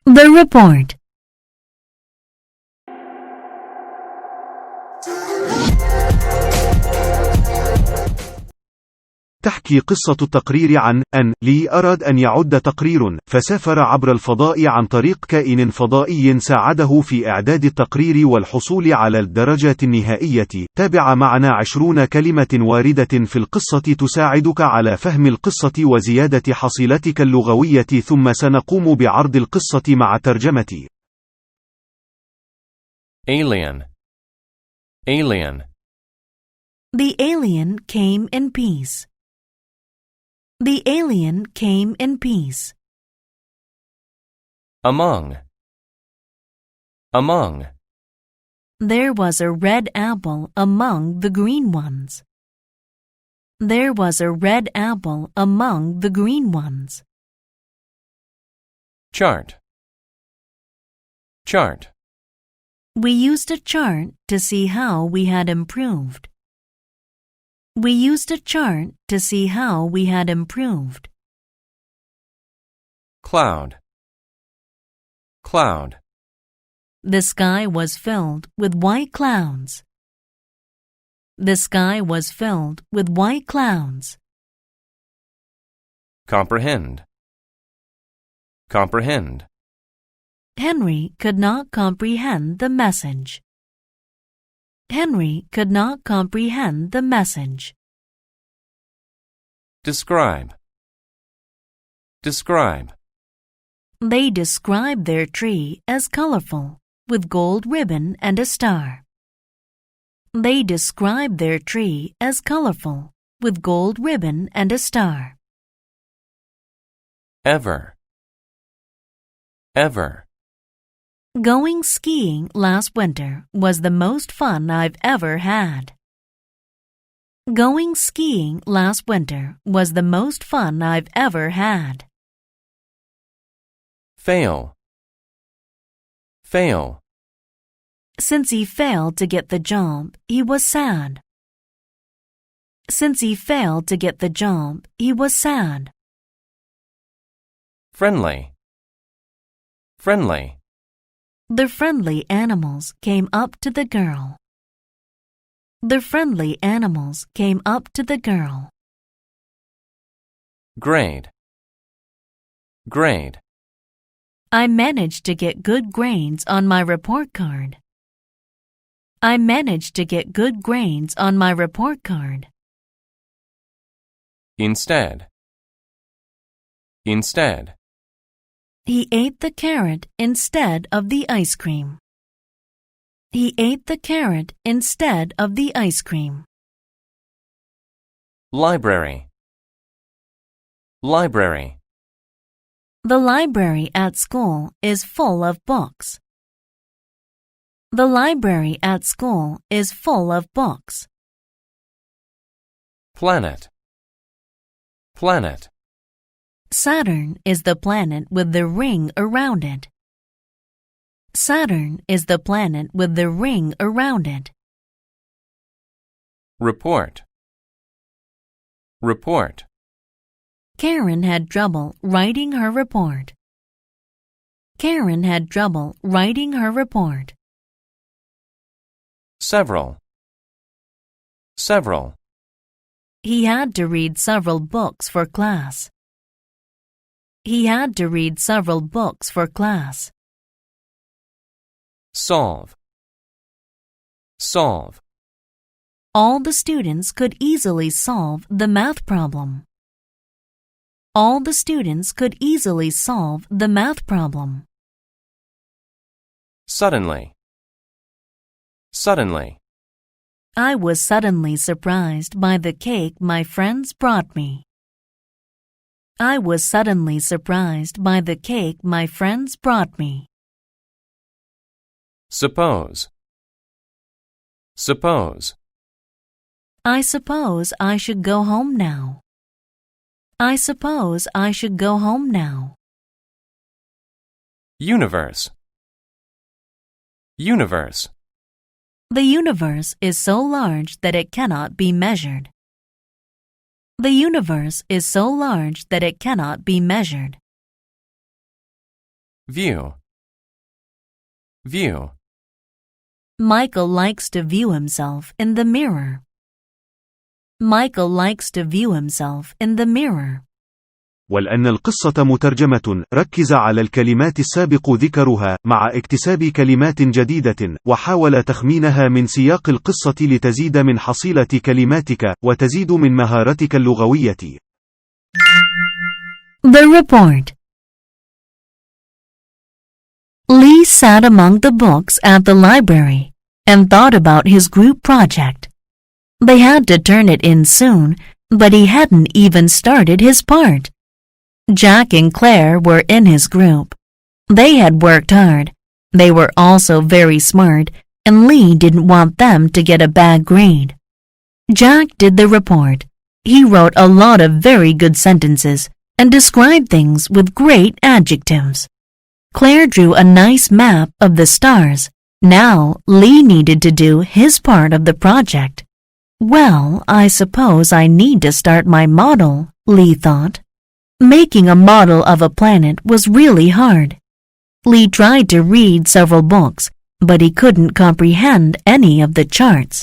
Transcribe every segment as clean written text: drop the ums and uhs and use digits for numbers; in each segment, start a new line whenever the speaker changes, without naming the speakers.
The report.
تحكي قصة التقرير عن أن لي أراد أن يعد تقرير، فسافر عبر الفضاء عن طريق كائن فضائي ساعده في إعداد التقرير والحصول على الدرجات النهائية. تابع معنا 20 كلمة واردة في القصة تساعدك على فهم القصة وزيادة حصيلتك اللغوية، ثم سنقوم بعرض القصة مع ترجمة.
Alien. Alien.
The alien came in peace. The alien came in peace.
Among. Among.
There was a red apple among the green ones. There was a red apple among the green ones.
Chart. Chart.
We used a chart to see how we had improved. We used a chart to see how we had improved.
Cloud. Cloud.
The sky was filled with white clouds. The sky was filled with white clouds.
Comprehend. Comprehend.
Henry could not comprehend the message. Henry could not comprehend the message.
Describe. Describe.
They described their tree as colorful, with gold ribbon and a star. They described their tree as colorful, with gold ribbon and a star.
Ever. Ever.
Going skiing last winter was the most fun I've ever had. Going skiing last winter was the most fun I've ever had.
Fail. Fail.
Since he failed to get the job, he was sad. Since he failed to get the job, he was sad.
Friendly. Friendly.
The friendly animals came up to the girl. The friendly animals came up to the girl.
Grade. Grade.
I managed to get good grades on my report card. I managed to get good grades on my report card.
Instead. Instead.
He ate the carrot instead of the ice cream. He ate the carrot instead of the ice cream.
Library. Library.
The library at school is full of books. The library at school is full of books.
Planet. Planet.
Saturn is the planet with the ring around it. Saturn is the planet with the ring around it.
Report. Report.
Karen had trouble writing her report. Karen had trouble writing her report.
Several. Several.
He had to read several books for class. He had to read several books for class.
Solve. Solve.
All the students could easily solve the math problem. All the students could easily solve the math problem.
Suddenly. Suddenly.
I was suddenly surprised by the cake my friends brought me. I was suddenly surprised by the cake my friends brought me.
Suppose. Suppose.
I suppose I should go home now. I suppose I should go home now.
Universe. Universe.
The universe is so large that it cannot be measured. The universe is so large that it cannot be measured.
view, view,
Michael likes to view himself in the mirror. Michael likes to view himself in the mirror.
ولأن القصة مترجمة، ركز على الكلمات السابق ذكرها، مع اكتساب كلمات جديدة، وحاول تخمينها من سياق القصة لتزيد من حصيلة كلماتك، وتزيد من مهارتك اللغوية.
The report. Lee sat among the books at the library and thought about his group project. They had to turn it in soon, but he hadn't even started his part. Jack and Claire were in his group. They had worked hard. They were also very smart, and Lee didn't want them to get a bad grade. Jack did the report. He wrote a lot of very good sentences and described things with great adjectives. Claire drew a nice map of the stars. Now Lee needed to do his part of the project. Well, I suppose I need to start my model, Lee thought. Making a model of a planet was really hard. Lee tried to read several books, but he couldn't comprehend any of the charts.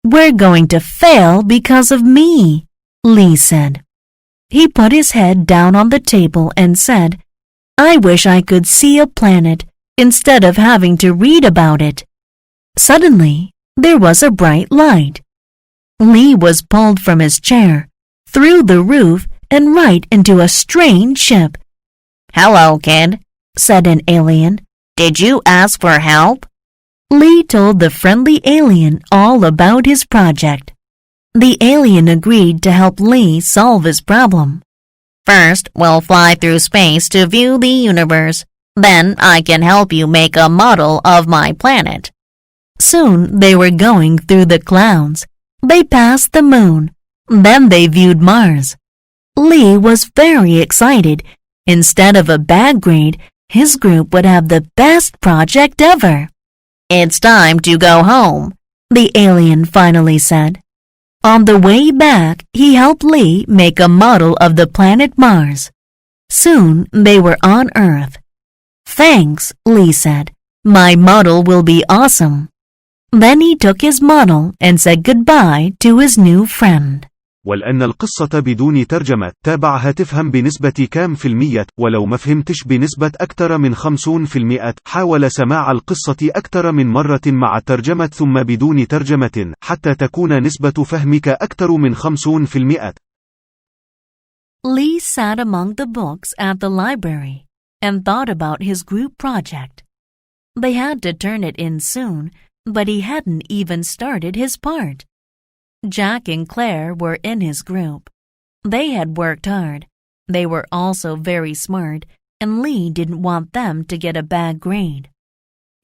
"We're going to fail because of me," Lee said. He put his head down on the table and said, "I wish I could see a planet instead of having to read about it." Suddenly, there was a bright light. Lee was pulled from his chair, through the roof, and right into a strange ship. "Hello, kid," said an alien. "Did you ask for help?" Lee told the friendly alien all about his project. The alien agreed to help Lee solve his problem. "First, we'll fly through space to view the universe. Then I can help you make a model of my planet." Soon they were going through the clouds. They passed the moon. Then they viewed Mars. Lee was very excited. Instead of a bad grade, his group would have the best project ever. "It's time to go home," the alien finally said. On the way back, he helped Lee make a model of the planet Mars. Soon they were on Earth. "Thanks," Lee said. "My model will be awesome." Then he took his model and said goodbye to his new friend.
ولأن القصة بدون ترجمة، تابعها تفهم بنسبة كام في المية، ولو ما فهمتش بنسبة أكثر من 50%، حاول سماع القصة أكثر من مرة مع الترجمة ثم بدون ترجمة، حتى تكون نسبة فهمك أكثر من 50%.
Lee sat among the books at the library and thought about his group project. They had to turn it in soon, but he hadn't even started his part. Jack and Claire were in his group. They had worked hard. They were also very smart, and Lee didn't want them to get a bad grade.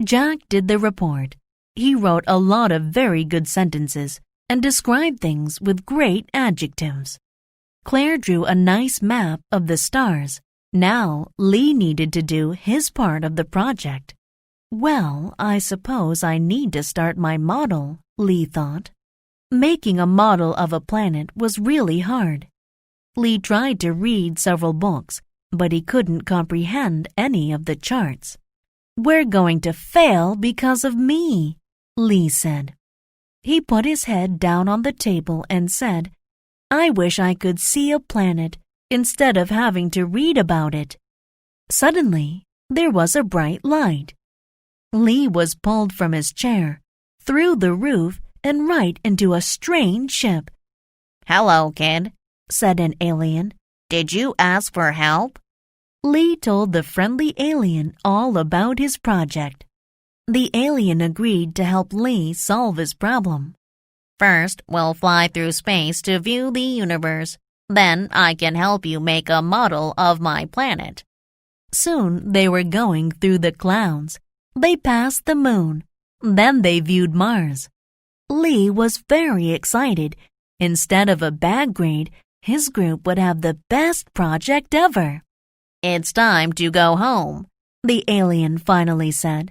Jack did the report. He wrote a lot of very good sentences and described things with great adjectives. Claire drew a nice map of the stars. Now Lee needed to do his part of the project. Well, I suppose I need to start my model, Lee thought. Making a model of a planet was really hard. Lee tried to read several books, but he couldn't comprehend any of the charts. "We're going to fail because of me," Lee said. He put his head down on the table and said, "I wish I could see a planet instead of having to read about it." Suddenly, there was a bright light. Lee was pulled from his chair, through the roof, and right into a strange ship. "Hello, kid," said an alien. "Did you ask for help?" Lee told the friendly alien all about his project. The alien agreed to help Lee solve his problem. "First, we'll fly through space to view the universe. Then I can help you make a model of my planet." Soon they were going through the clouds. They passed the moon. Then they viewed Mars. Lee was very excited. Instead of a bad grade, his group would have the best project ever. "It's time to go home," the alien finally said.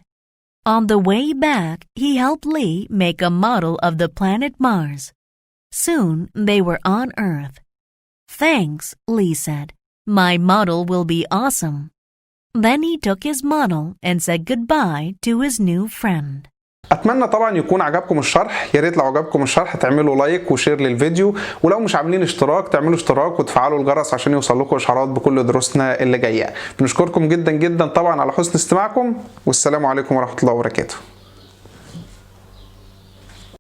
On the way back, he helped Lee make a model of the planet Mars. Soon they were on Earth. "Thanks," Lee said. "My model will be awesome." Then he took his model and said goodbye to his new friend.
اتمنى طبعا يكون عجبكم الشرح. يا ريت لو عجبكم الشرح تعملوا لايك وشير للفيديو، ولو مش عاملين اشتراك تعملوا اشتراك وتفعلوا الجرس عشان يوصل لكم اشعارات بكل دروسنا اللي جايه. بنشكركم جدا جدا طبعا على حسن استماعكم، والسلام عليكم ورحمة الله وبركاته.